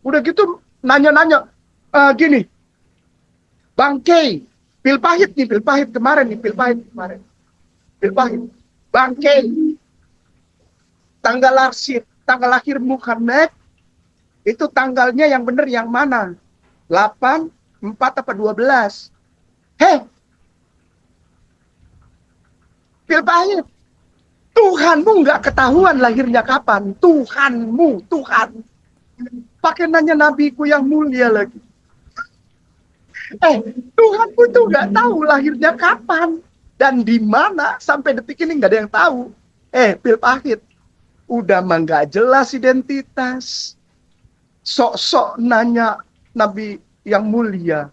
Udah gitu nanya-nanya gini, Bang Kay, pil pahit nih, pil pahit kemarin nih, pil pahit kemarin. Pil pahit. Bang Kay, tanggal lahir Muhammad itu tanggalnya yang benar yang mana? 8, 4 apa 12? Heh, pil pahit. Tuhanmu nggak ketahuan lahirnya kapan. Tuhanmu, Tuhan. Pakai nanya nabiku yang mulia lagi. Tuhanku tuh nggak tahu lahirnya kapan. Dan di mana sampai detik ini nggak ada yang tahu. Pil pahit. Udah mah nggak jelas identitas. Sok-sok nanya Nabi yang mulia.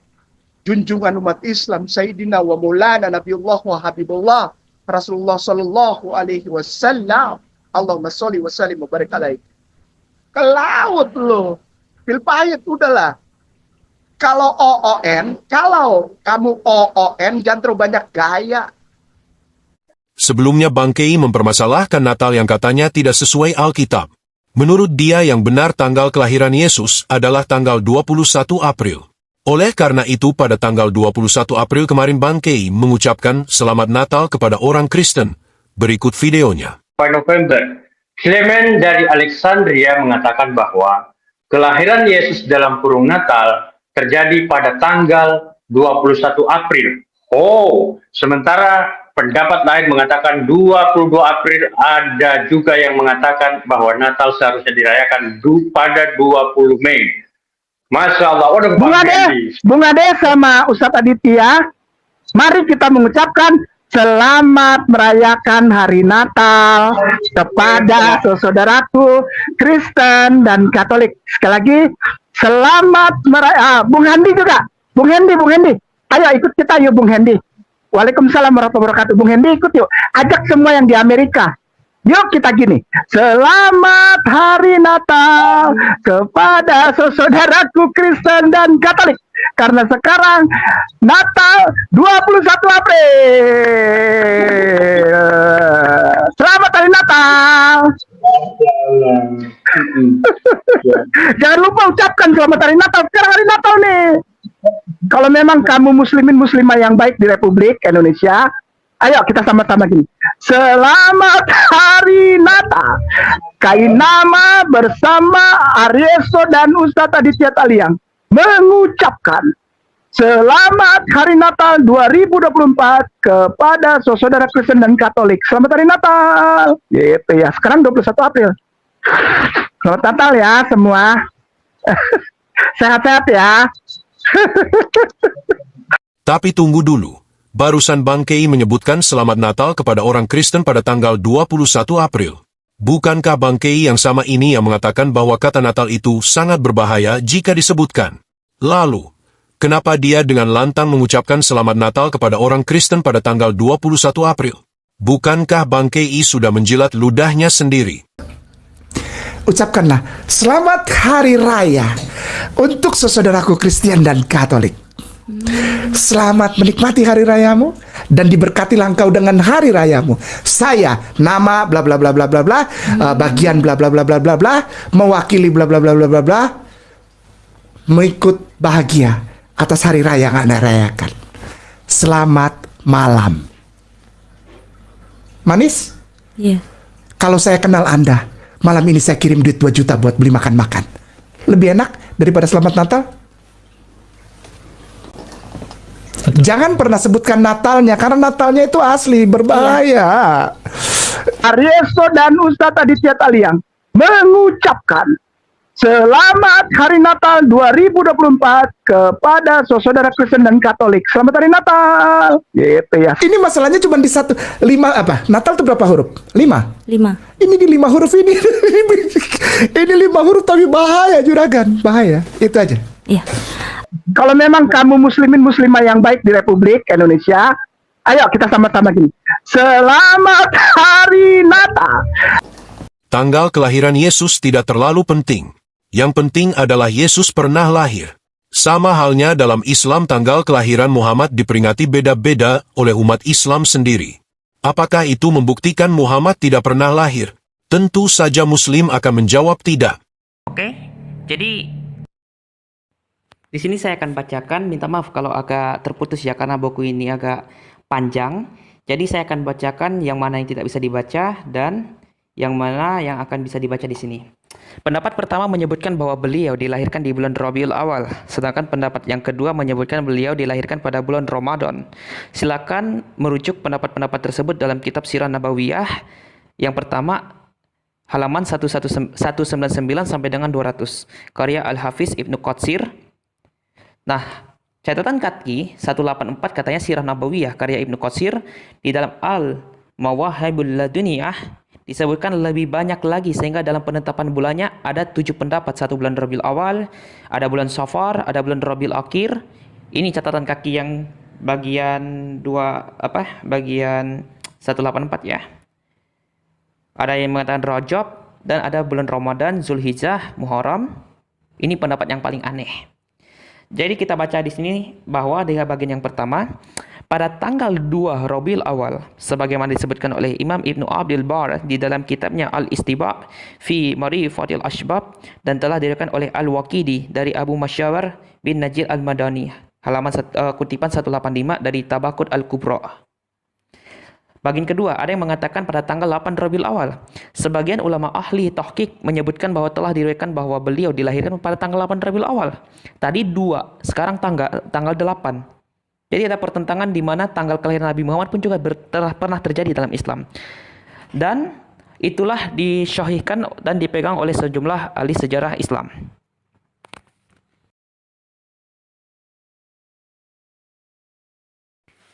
Junjungan umat Islam. Sayyidina wa maulana Nabiullah wa Habibullah. Rasulullah Sallallahu Alaihi Wasallam. Allahumma sholli wa sallim wa barik alaihi. Ke laut loh. Pil pahit udahlah. Kalau kamu OON jangan terlalu banyak gaya. Sebelumnya Bang Kay mempermasalahkan Natal yang katanya tidak sesuai Alkitab. Menurut dia yang benar tanggal kelahiran Yesus adalah tanggal 21 April. Oleh karena itu pada tanggal 21 April kemarin Bang Kay mengucapkan Selamat Natal kepada orang Kristen. Berikut videonya. November, Clement dari Alexandria mengatakan bahwa kelahiran Yesus dalam kurung Natal terjadi pada tanggal 21 April. Sementara pendapat lain mengatakan 22 April, ada juga yang mengatakan bahwa Natal seharusnya dirayakan pada 20 Mei. Masya Allah, Bung Ade sama Ustadz Aditya, mari kita mengucapkan selamat merayakan hari Natal kepada saudaraku Kristen dan Katolik. Sekali lagi, selamat merayakan. Bung Hendi juga, Bung Hendi. Ayo ikut kita yuk Bung Hendi. Waalaikumsalam warahmatullahi wabarakatuh. Bung Hendi ikut yuk. Ajak semua yang di Amerika. Yuk kita gini, selamat hari Natal kepada saudaraku Kristen dan Katolik. Karena sekarang Natal 21 April. Selamat hari Natal. Jangan lupa ucapkan selamat hari Natal. Sekarang hari Natal nih. Kalau memang kamu muslimin muslimah yang baik di Republik Indonesia, ayo kita sama-sama gini. Selamat hari Natal. Kainama bersama Aryeso dan Ustadz Aditya Taliang mengucapkan selamat hari Natal 2024 kepada saudara Kristen dan Katolik. Selamat hari Natal. Gitu ya. Sekarang 21 April. Selamat Natal ya semua. Sehat-sehat ya. Tapi tunggu dulu. Barusan Bang Kay menyebutkan Selamat Natal kepada orang Kristen pada tanggal 21 April. Bukankah Bang Kay yang sama ini yang mengatakan bahwa kata Natal itu sangat berbahaya jika disebutkan? Lalu, kenapa dia dengan lantang mengucapkan Selamat Natal kepada orang Kristen pada tanggal 21 April? Bukankah Bang Kay sudah menjilat ludahnya sendiri? Ucapkanlah Selamat Hari Raya untuk saudaraku Kristen dan Katolik. Selamat menikmati hari rayamu dan diberkatilah engkau dengan hari rayamu. Saya nama bla bla bla bla bla bla, bagian bla bla bla bla bla bla, mewakili bla bla bla bla bla bla, mengikut bahagia atas hari raya yang Anda rayakan. Selamat malam. Manis? Iya. Kalau saya kenal Anda, malam ini saya kirim duit 2 juta buat beli makan-makan. Lebih enak daripada Selamat Natal? Jangan pernah sebutkan Natalnya, karena Natalnya itu asli, berbahaya. Aryeso dan Ustadz Aditya Taliang mengucapkan selamat hari Natal 2024 kepada saudara Kristen dan Katolik. Selamat hari Natal. Gitu ya. Ini masalahnya cuma di 5 apa? Natal itu berapa huruf? 5? 5. Ini di 5 huruf ini. Ini 5 huruf tapi bahaya juragan, bahaya. Itu aja. Iya. Kalau memang kamu muslimin muslimah yang baik di Republik Indonesia, ayo kita sama-sama gini. Selamat hari Natal. Tanggal kelahiran Yesus tidak terlalu penting. Yang penting adalah Yesus pernah lahir. Sama halnya dalam Islam tanggal kelahiran Muhammad diperingati beda-beda oleh umat Islam sendiri. Apakah itu membuktikan Muhammad tidak pernah lahir? Tentu saja Muslim akan menjawab tidak. Oke, jadi Di sini saya akan bacakan, minta maaf kalau agak terputus ya karena buku ini agak panjang. Jadi saya akan bacakan yang mana yang tidak bisa dibaca dan yang mana yang akan bisa dibaca di sini. Pendapat pertama menyebutkan bahwa beliau dilahirkan di bulan Rabiul Awal, sedangkan pendapat yang kedua menyebutkan beliau dilahirkan pada bulan Ramadan. Silakan merujuk pendapat-pendapat tersebut dalam kitab Sirah Nabawiyah. Yang pertama, halaman 199 sampai dengan 200, karya Al-Hafiz Ibnu Qatsir. Nah, catatan kaki 184 katanya Sirah Nabawiyah karya Ibnu Qatsir di dalam Al-Mawahibul Laduniyah disebutkan lebih banyak lagi sehingga dalam penetapan bulannya ada 7 pendapat. 1 bulan Rabiul Awal, ada bulan Safar, ada bulan Rabiul Akhir. Ini catatan kaki yang bagian bagian 184 ya. Ada yang mengatakan Rajab dan ada bulan Ramadan, Zulhijjah, Muharram. Ini pendapat yang paling aneh. Jadi kita baca di sini bahwa di bagian yang pertama, pada tanggal 2 Rabiul Awal, sebagaimana disebutkan oleh Imam Ibnu Abdul Bar di dalam kitabnya Al-Istiba' fi Marifatil Ashbab dan telah diriwayatkan oleh Al-Waqidi dari Abu Masyawar bin Najir Al-Madani, halaman kutipan 185 dari Tabaqut Al-Kubra. Bagian kedua, ada yang mengatakan pada tanggal 8 Rabiul Awal. Sebagian ulama ahli tahqiq menyebutkan bahwa telah diriwayatkan bahwa beliau dilahirkan pada tanggal 8 Rabiul Awal. Tadi 2, sekarang tanggal 8. Jadi ada pertentangan di mana tanggal kelahiran Nabi Muhammad pun juga pernah terjadi dalam Islam. Dan itulah disyahihkan dan dipegang oleh sejumlah ahli sejarah Islam.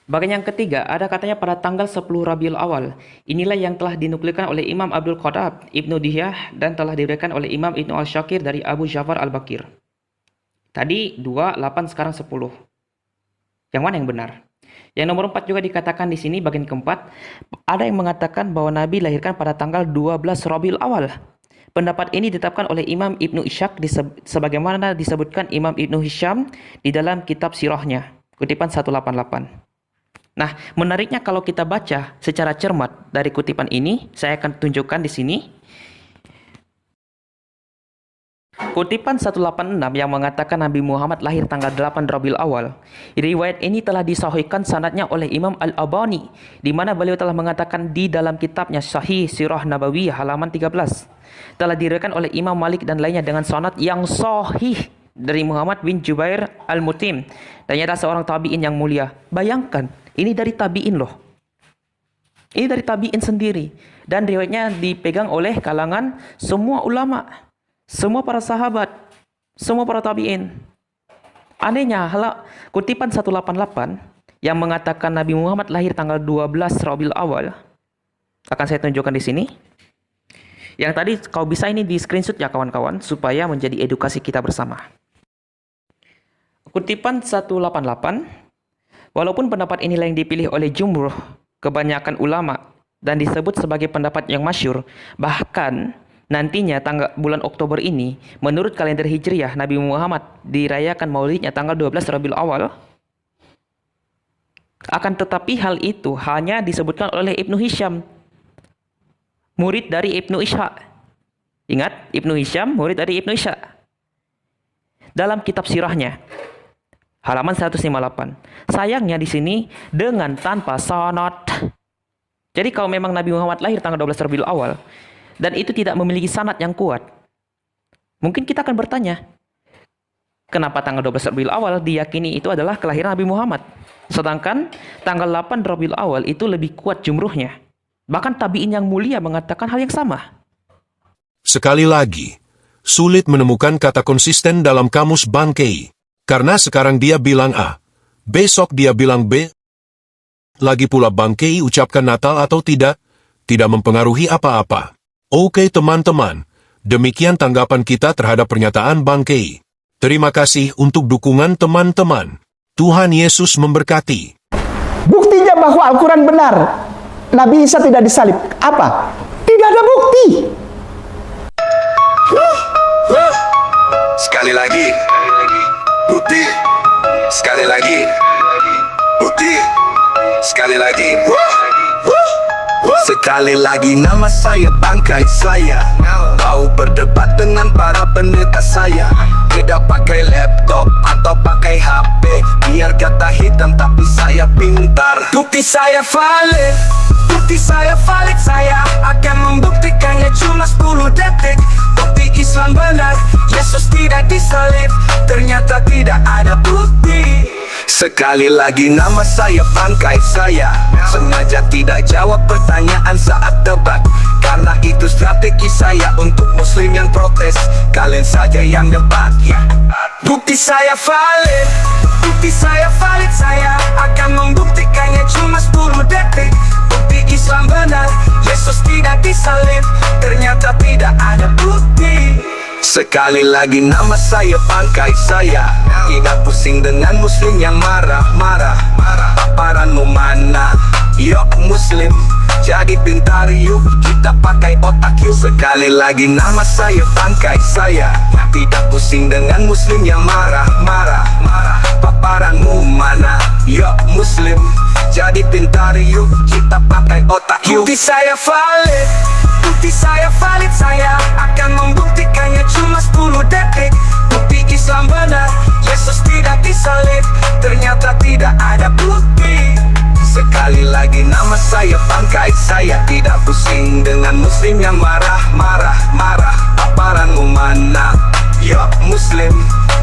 Bagian yang ketiga, ada katanya pada tanggal 10 Rabiul Awal. Inilah yang telah dinukilkan oleh Imam Abdul Qadab Ibnu Dihyah dan telah diriwayatkan oleh Imam Ibnu Al-Syakir dari Abu Ja'far Al-Bakir. Tadi 2, 8, sekarang 10. Yang mana yang benar? Yang nomor 4 juga dikatakan di sini bagian keempat, ada yang mengatakan bahwa Nabi dilahirkan pada tanggal 12 Rabiul Awal. Pendapat ini ditetapkan oleh Imam Ibnu Ishaq sebagaimana disebutkan Imam Ibnu Hisham di dalam kitab sirahnya, kutipan 188. Nah, menariknya kalau kita baca secara cermat dari kutipan ini, saya akan tunjukkan di sini. Kutipan 186 yang mengatakan Nabi Muhammad lahir tanggal 8 Rabiul Awal. Riwayat ini telah disahihkan sanadnya oleh Imam Al-Albani, di mana beliau telah mengatakan di dalam kitabnya Sahih Sirah Nabawiyah halaman 13. Telah diriwayatkan oleh Imam Malik dan lainnya dengan sanad yang sahih dari Muhammad bin Jubair Al-Mutim. Dan ia adalah seorang tabi'in yang mulia. Bayangkan, ini dari tabi'in loh. Ini dari tabi'in sendiri. Dan riwayatnya dipegang oleh kalangan semua ulama, semua para sahabat, semua para tabi'in. Anehnya, kutipan 188 yang mengatakan Nabi Muhammad lahir tanggal 12 Rabiul Awal akan saya tunjukkan di sini. Yang tadi kalau bisa ini di screenshot ya kawan-kawan supaya menjadi edukasi kita bersama. Kutipan 188, walaupun pendapat inilah yang dipilih oleh jumhur kebanyakan ulama dan disebut sebagai pendapat yang masyhur, bahkan nantinya bulan Oktober ini, menurut kalender Hijriah, Nabi Muhammad dirayakan maulidnya tanggal 12 Rabiul Awal. Akan tetapi hal itu hanya disebutkan oleh Ibnu Hisham, murid dari Ibnu Ishaq. Ingat, Ibnu Hisham, murid dari Ibnu Ishaq. Dalam kitab sirahnya, halaman 158. Sayangnya di sini dengan tanpa sanad. Jadi kalau memang Nabi Muhammad lahir tanggal 12 Rabiul Awal, dan itu tidak memiliki sanad yang kuat, mungkin kita akan bertanya, kenapa tanggal 12 Rabiul Awal diyakini itu adalah kelahiran Nabi Muhammad, sedangkan tanggal 8 Rabiul Awal itu lebih kuat jumruhnya. Bahkan tabi'in yang mulia mengatakan hal yang sama. Sekali lagi, sulit menemukan kata konsisten dalam kamus Bangkei. Karena sekarang dia bilang A, besok dia bilang B. Lagi pula Bangkei ucapkan Natal atau tidak mempengaruhi apa-apa. Oke teman-teman, demikian tanggapan kita terhadap pernyataan Bangkei. Terima kasih untuk dukungan teman-teman. Tuhan Yesus memberkati. Buktinya bahwa Al-Quran benar, Nabi Isa tidak disalib. Apa? Tidak ada bukti. Sekali lagi, bukti. Sekali lagi, bukti. Sekali lagi, sekali lagi, nama saya Bangkai saya. Mau berdebat dengan para pendeta saya. Tidak pakai laptop atau pakai HP, biar kata hitam tapi saya pintar. Bukti saya valid, bukti saya valid. Saya akan membuktikannya cuma 10 detik. Bukti Islam benar, Yesus tidak disalib. Ternyata tidak ada bukti. Sekali lagi nama saya bangkai saya. Sengaja tidak jawab pertanyaan saat debat, karena itu strategi saya untuk muslim yang protes. Kalian saja yang debat ya. Bukti saya valid, bukti saya valid. Saya akan membuktikannya cuma 10 detik. Bukti Islam benar, Yesus tidak disalib. Ternyata tidak ada bukti. Sekali lagi nama saya bangkai saya. Tidak pusing dengan muslim yang marah-marah. Paparanmu mana? Yok muslim, jadi pintar yuk, kita pakai otak yuk. Sekali lagi nama saya bangkai saya. Tidak pusing dengan muslim yang marah-marah. Paparanmu mana? Yok muslim, jadi pintar yuk, kita pakai otak yuk. Bukti saya valid, bukti saya valid. Saya akan membuktikannya cuma 10 detik. Bukti Islam benar, Yesus tidak disalib. Ternyata tidak ada bukti. Sekali lagi nama saya bangkai saya. Tidak pusing dengan muslim yang marah-marah. Paparanmu mana? Yok muslim,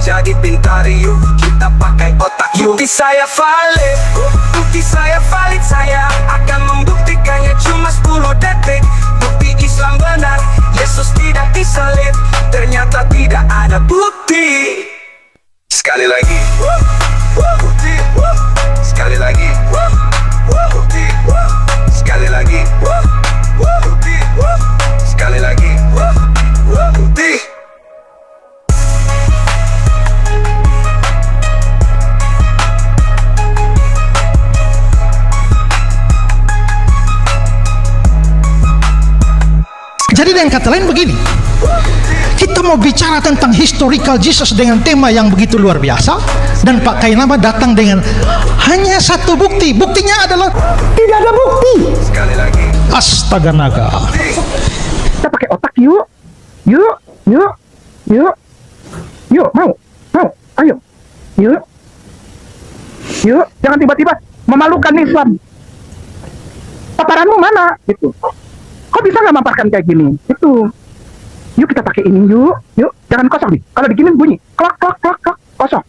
jadi pintar yuk, kita pakai otak yuk. Bukti saya valid, bukti saya valid. Saya akan membuktikannya cuma 10 detik. Bukti Islam benar, Yesus tidak disalib. Ternyata tidak ada bukti. Sekali lagi bukti, sekali lagi bukti, sekali lagi bukti, sekali lagi bukti. Jadi dengan kata lain begini, kita mau bicara tentang historical Jesus dengan tema yang begitu luar biasa, dan Pak Kainama datang dengan hanya satu bukti. Buktinya adalah tidak ada bukti. Sekali lagi. Astaga naga. Kita pakai otak yuk. Yuk, mau, ayo. Yuk, jangan tiba-tiba memalukan Islam. Paparanmu mana? Gitu. Kok bisa nggak maparkan kayak gini? Itu. Yuk kita pakai ini yuk. Jangan kosong nih. Kalau diginin bunyi klak klak klak klak kosong.